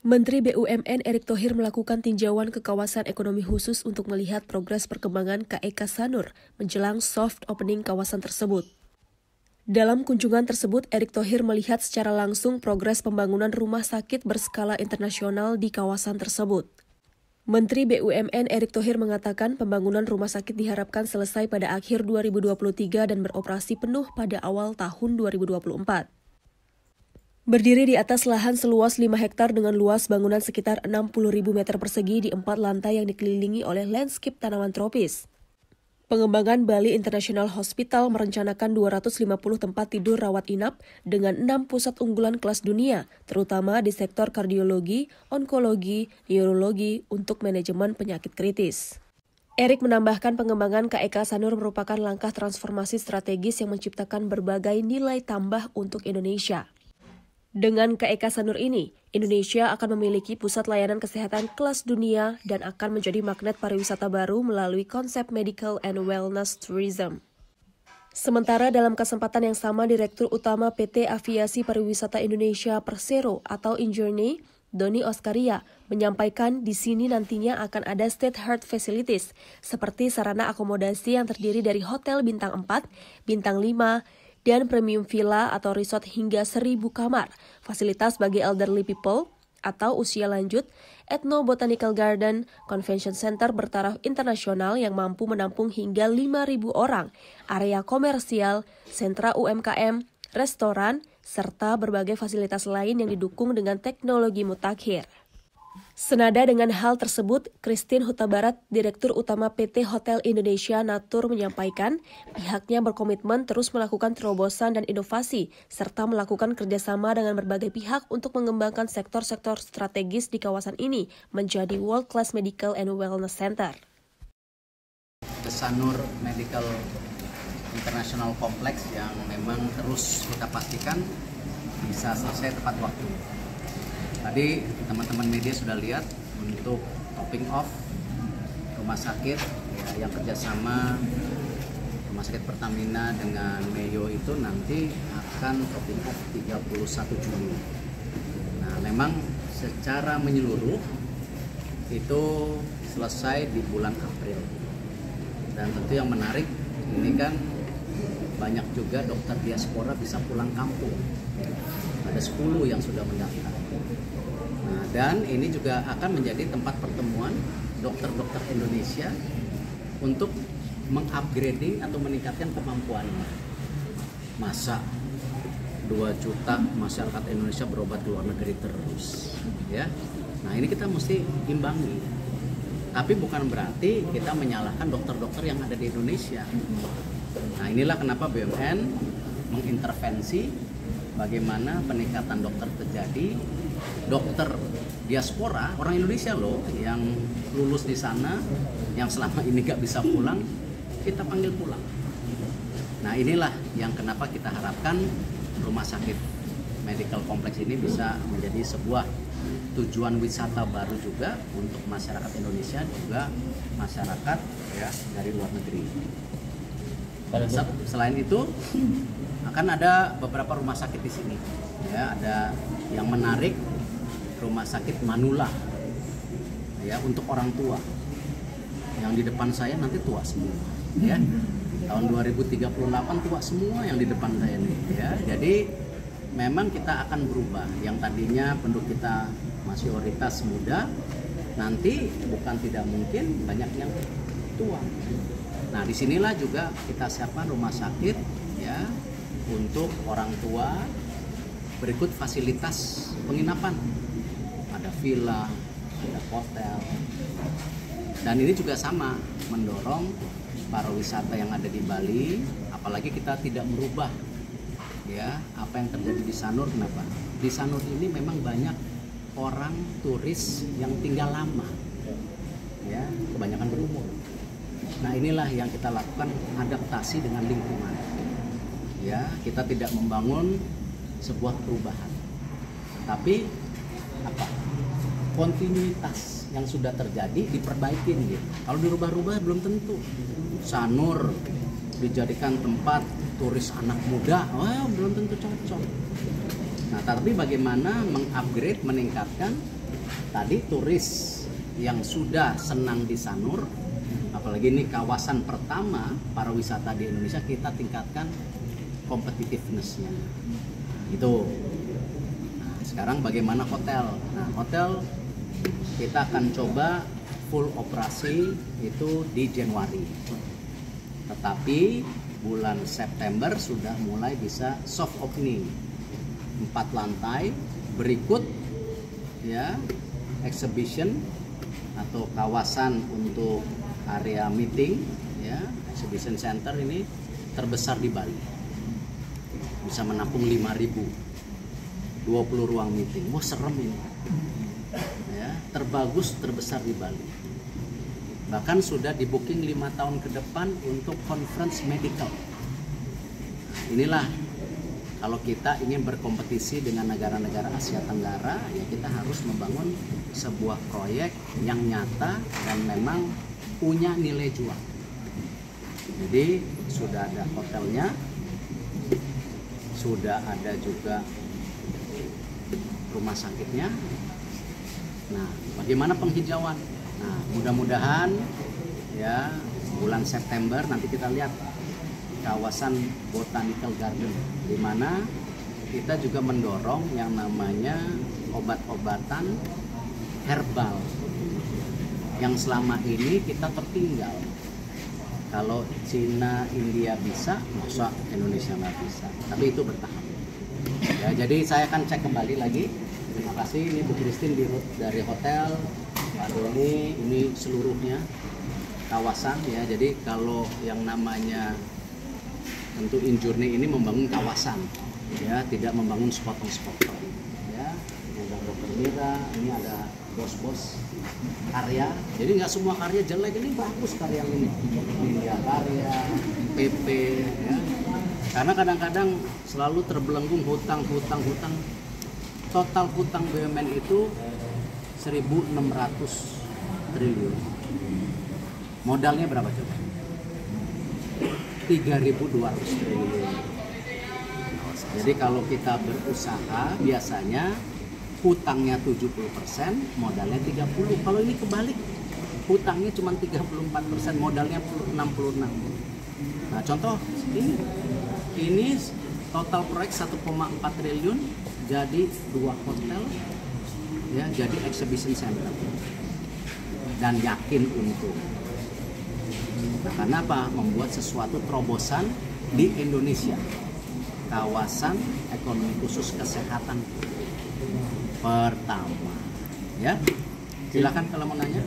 Menteri BUMN Erick Thohir melakukan tinjauan ke kawasan ekonomi khusus untuk melihat progres perkembangan KEK Sanur menjelang soft opening kawasan tersebut. Dalam kunjungan tersebut, Erick Thohir melihat secara langsung progres pembangunan rumah sakit berskala internasional di kawasan tersebut. Menteri BUMN Erick Thohir mengatakan pembangunan rumah sakit diharapkan selesai pada akhir 2023 dan beroperasi penuh pada awal tahun 2024. Berdiri di atas lahan seluas 5 hektar dengan luas bangunan sekitar 60.000 meter persegi di 4 lantai yang dikelilingi oleh landscape tanaman tropis. Pengembangan Bali International Hospital merencanakan 250 tempat tidur rawat inap dengan 6 pusat unggulan kelas dunia, terutama di sektor kardiologi, onkologi, neurologi untuk manajemen penyakit kritis. Erick menambahkan pengembangan KEK Sanur merupakan langkah transformasi strategis yang menciptakan berbagai nilai tambah untuk Indonesia. Dengan KEK Sanur ini, Indonesia akan memiliki pusat layanan kesehatan kelas dunia dan akan menjadi magnet pariwisata baru melalui konsep medical and wellness tourism. Sementara dalam kesempatan yang sama, Direktur Utama PT Aviasi Pariwisata Indonesia Persero atau Injourney, Doni Oskaria, menyampaikan di sini nantinya akan ada state heart facilities seperti sarana akomodasi yang terdiri dari hotel bintang 4, bintang 5, dan premium villa atau resort hingga 1.000 kamar, fasilitas bagi elderly people atau usia lanjut, etno-botanical garden, convention center bertaraf internasional yang mampu menampung hingga 5.000 orang, area komersial, sentra UMKM, restoran, serta berbagai fasilitas lain yang didukung dengan teknologi mutakhir. Senada dengan hal tersebut, Christine Huta Barat, Direktur Utama PT Hotel Indonesia Natur menyampaikan pihaknya berkomitmen terus melakukan terobosan dan inovasi serta melakukan kerjasama dengan berbagai pihak untuk mengembangkan sektor-sektor strategis di kawasan ini menjadi World Class Medical and Wellness Center. Sanur Medical International Complex yang memang terus kita pastikan bisa selesai tepat waktu. Tadi teman-teman media sudah lihat untuk topping off rumah sakit ya, yang kerjasama rumah sakit Pertamina dengan Meyo itu nanti akan topping off 31 Juni. Nah, memang secara menyeluruh itu selesai di bulan April. Dan tentu yang menarik ini kan banyak juga dokter diaspora bisa pulang kampung. Ada 10 yang sudah mendaftar. Nah, dan ini juga akan menjadi tempat pertemuan dokter-dokter Indonesia untuk mengupgrading atau meningkatkan kemampuannya. Masa 2 juta masyarakat Indonesia berobat ke luar negeri terus, ya. Nah, ini kita mesti imbangi. Tapi bukan berarti kita menyalahkan dokter-dokter yang ada di Indonesia. Nah, inilah kenapa BUMN mengintervensi bagaimana peningkatan dokter terjadi. Dokter diaspora, orang Indonesia loh yang lulus di sana, yang selama ini gak bisa pulang, kita panggil pulang. Nah, inilah yang kenapa kita harapkan rumah sakit medical complex ini bisa menjadi sebuah tujuan wisata baru juga untuk masyarakat Indonesia dan juga masyarakat ya dari luar negeri. Selain itu akan ada beberapa rumah sakit di sini. Ya, ada yang menarik rumah sakit Manula ya untuk orang tua. Yang di depan saya nanti tua semua ya. Tahun 2038 tua semua yang di depan saya nih ya. Jadi memang kita akan berubah. Yang tadinya penduduk kita masih mayoritas muda, nanti bukan tidak mungkin banyak yang tua. Nah, disinilah juga kita siapkan rumah sakit ya untuk orang tua, berikut fasilitas penginapan, ada villa, ada hotel, dan ini juga sama mendorong pariwisata yang ada di Bali. Apalagi kita tidak merubah ya apa yang terjadi di Sanur. Kenapa? Di Sanur ini memang banyak orang turis yang tinggal lama, ya kebanyakan berumur. Nah, inilah yang kita lakukan, adaptasi dengan lingkungan. Ya, kita tidak membangun sebuah perubahan, tapi apa? Kontinuitas yang sudah terjadi diperbaikin gitu. Kalau dirubah-rubah belum tentu. Sanur dijadikan tempat turis anak muda, belum tentu cocok. Nah, tapi bagaimana mengupgrade, meningkatkan tadi turis yang sudah senang di Sanur, apalagi ini kawasan pertama para wisata di Indonesia, kita tingkatkan competitiveness-nya. Itu. Nah, sekarang bagaimana hotel? Nah, hotel kita akan coba full operasi itu di Januari. Tetapi bulan September sudah mulai bisa soft opening. 4 lantai berikut ya, exhibition atau kawasan untuk area meeting ya, exhibition center ini terbesar di Bali. Bisa menampung 5.000, 20 ruang meeting. Wah, serem ini. Ya, terbagus terbesar di Bali. Bahkan sudah di booking 5 tahun ke depan untuk conference medical. Inilah kalau kita ingin berkompetisi dengan negara-negara Asia Tenggara, ya kita harus membangun sebuah proyek yang nyata dan memang punya nilai jual. Jadi sudah ada hotelnya, sudah ada juga rumah sakitnya. Nah, bagaimana penghijauan? Nah, mudah-mudahan ya bulan September nanti kita lihat kawasan Botanical Garden, di mana kita juga mendorong yang namanya obat-obatan herbal yang selama ini kita tertinggal. Kalau Cina, India bisa, masa Indonesia nggak bisa? Tapi itu bertahap. Ya, jadi saya akan cek kembali lagi. Terima kasih, ini Bu Christine dari hotel, Pak Doni, ini seluruhnya kawasan ya. Jadi kalau yang namanya tentu Injourney ini membangun kawasan, ya, tidak membangun sepotong-sepotong. Ya, ini ada Dr. Mira, ini ada bos-bos karya. Jadi nggak semua karya jelek, ini bagus karya ini. Media Karya, PP, ya. Karena kadang-kadang selalu terbelenggu hutang. Total hutang BUMN itu 1.600 triliun. Modalnya berapa coba? 3.200 triliun. Jadi kalau kita berusaha biasanya hutangnya 70%, modalnya 30%. Kalau ini kebalik, hutangnya cuma 34%, modalnya 66%. Nah, contoh ini total proyek 1,4 triliun, jadi 2 hotel, ya, jadi exhibition center, dan yakin untung. Nah, karena apa? Membuat sesuatu terobosan di Indonesia, kawasan ekonomi khusus kesehatan pertama. Ya, silakan kalau mau nanya.